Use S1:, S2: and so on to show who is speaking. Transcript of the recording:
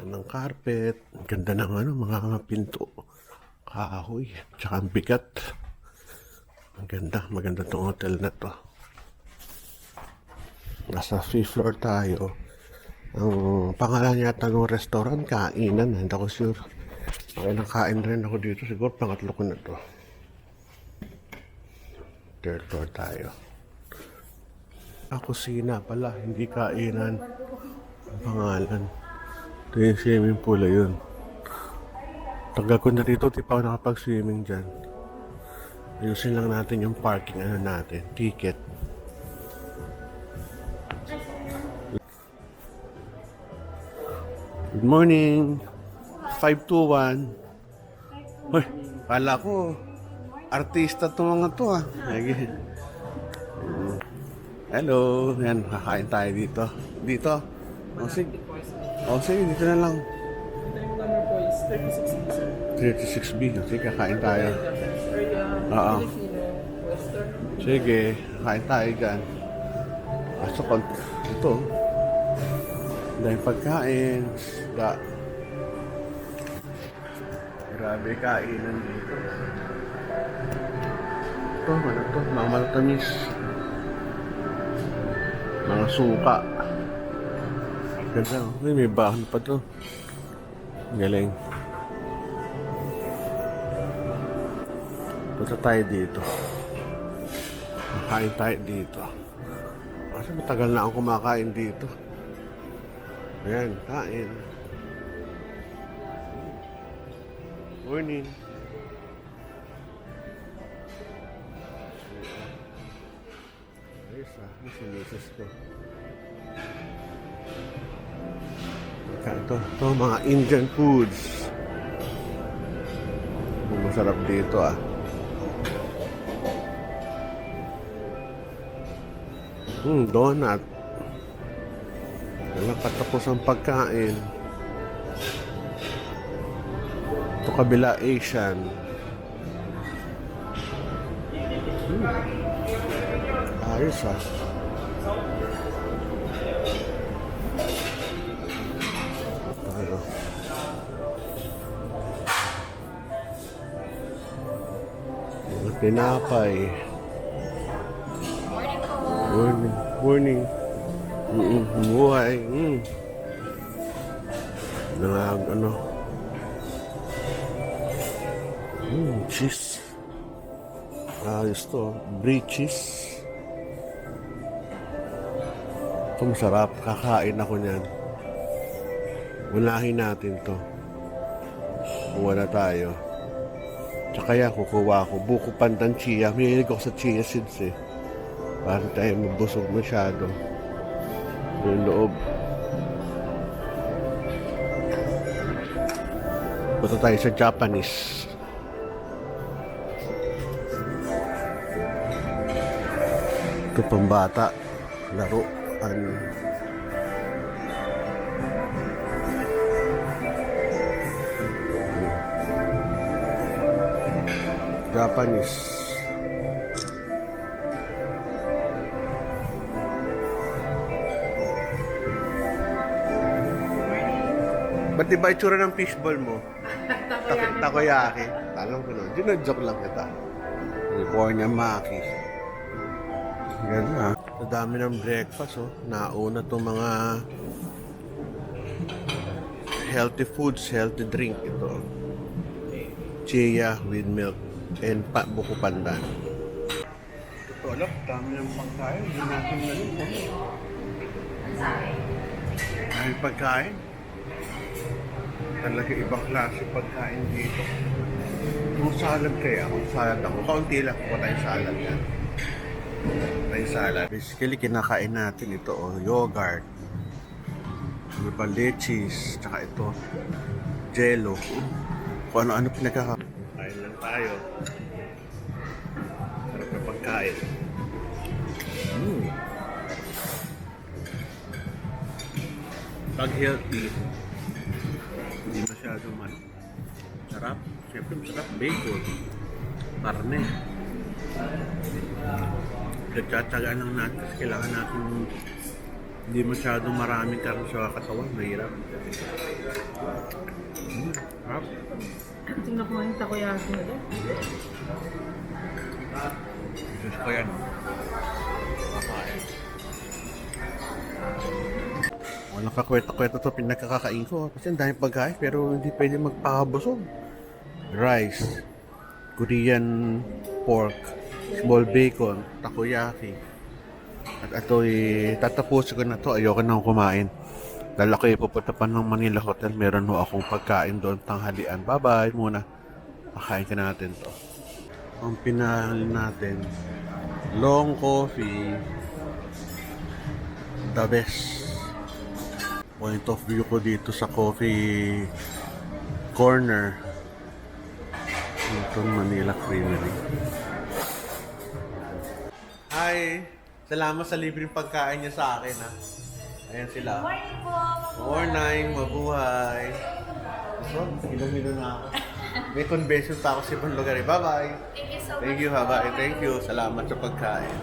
S1: ng carpet. Ang ganda ng mga pinto. Kahoy. Tsaka ang bigat. Ang ganda. Maganda tong hotel na to. Nasa 5th floor tayo. Ang pangalan yata ng restaurant, kainan. Hindi ako sure. Okay, nakain rin ako dito. Siguro pangatlo ko na to. 3rd floor tayo. Kusina pala, hindi kainan. Ang pangalan. Ito yung swimming pool, yun. Tagal ko na dito, di pa ako nakapag-swimming dyan. Ayusin lang natin yung parking natin, ticket. Good morning! 521. Uy, kala ko, artista to mga to ah. Hello, yan, kakain tayo dito. Dito? O sige. O sige, dito na lang. 36B. Sige, kakain tayo. Oo. Sige, kakain tayo dyan. Pasok ko. Ito. Dahil pagkain. Isda. Grabe kainan dito. Ito, ano to? Mga malatamis. Mga suka. Ganda. May bahan pa to. Galing. Punta tayo dito. Makain tayo dito. Kasi matagal na akong kumakain dito. Ayan, kain. Morning. Ayos ah, sinisis ko. Ito mga Indian foods. Masarap dito ah. Donut. Walang katapos ang pagkain. Ito kabila Asian. Ayos ah. Tayo. Mga tinapay. Morning. Morning. Buhay. Cheese. Ayos to. Brie cheese. Ito masarap. Kakain ako niyan. Unahin natin to. Kuha na tayo. Tsaka yan, kukuha ko. Buko pandan chia. Mahilig ako sa chia seeds eh. Para tayo mabusog masyado. Yung loob. Punta tayo sa Japanese. Ito pambata. Laruan. Japanese. Ba't diba itsura ng fishball mo? Takoyaki. Talang ko nun. Joke lang kita. California Maki. Ganda. Sa dami ng breakfast, oh. Nauna itong mga healthy foods, healthy drink. Ito. Chia with milk and buko pandan. Ito, alam, dami ng pagkain. Hindi natin na rin. Dahil pagkain. Talaga ibang klase pagkain dito. Kung salad kaya, kung salad ako, kaunti lang kung tayong salad yan. Tayong salad. Basically, kinakain natin ito, yogurt. Ano pa, leches, tsaka ito, jello. Kung ano-ano pinagkakain. Kain lang tayo. Sarap na pagkain. Pag healthy, hindi masyado man. Sarap. Siyempre masarap. Bacon. Karne. Nagtsatsagaan lang natin kasi kailangan natin Hindi masyadong maraming karne sa katawan. Mahirap. Harap.
S2: Tingnan ko nga yung takoyaki nila.
S1: Diyos ko yan. Makain. Walang kakweta-kweta to pinagkakakain ko. Kasi ang daming pagkain pero hindi pwede magpakabusog. Rice, Korean pork, small bacon, takoyaki. At ito'y tatapusin ko na to. Ayoko nang kumain. Dahil ako pupunta pa ng Manila Hotel. Meron ho akong pagkain doon tanghalian. Bye-bye muna. Makain ka natin to. Ang pinahal natin, long coffee, the best. Point of view ko dito sa coffee corner. Ito Manila Creamery. Hi! Salamat sa libreng pagkain niya sa akin ha. Ayan sila.
S2: Morning po!
S1: Morning, mabuhay. So, hilo-hilo na ako. May convention pa ako sa ibang lugar. Bye-bye.
S2: Thank you so much.
S1: Thank you, bye-bye. Thank you. Salamat sa pagkain.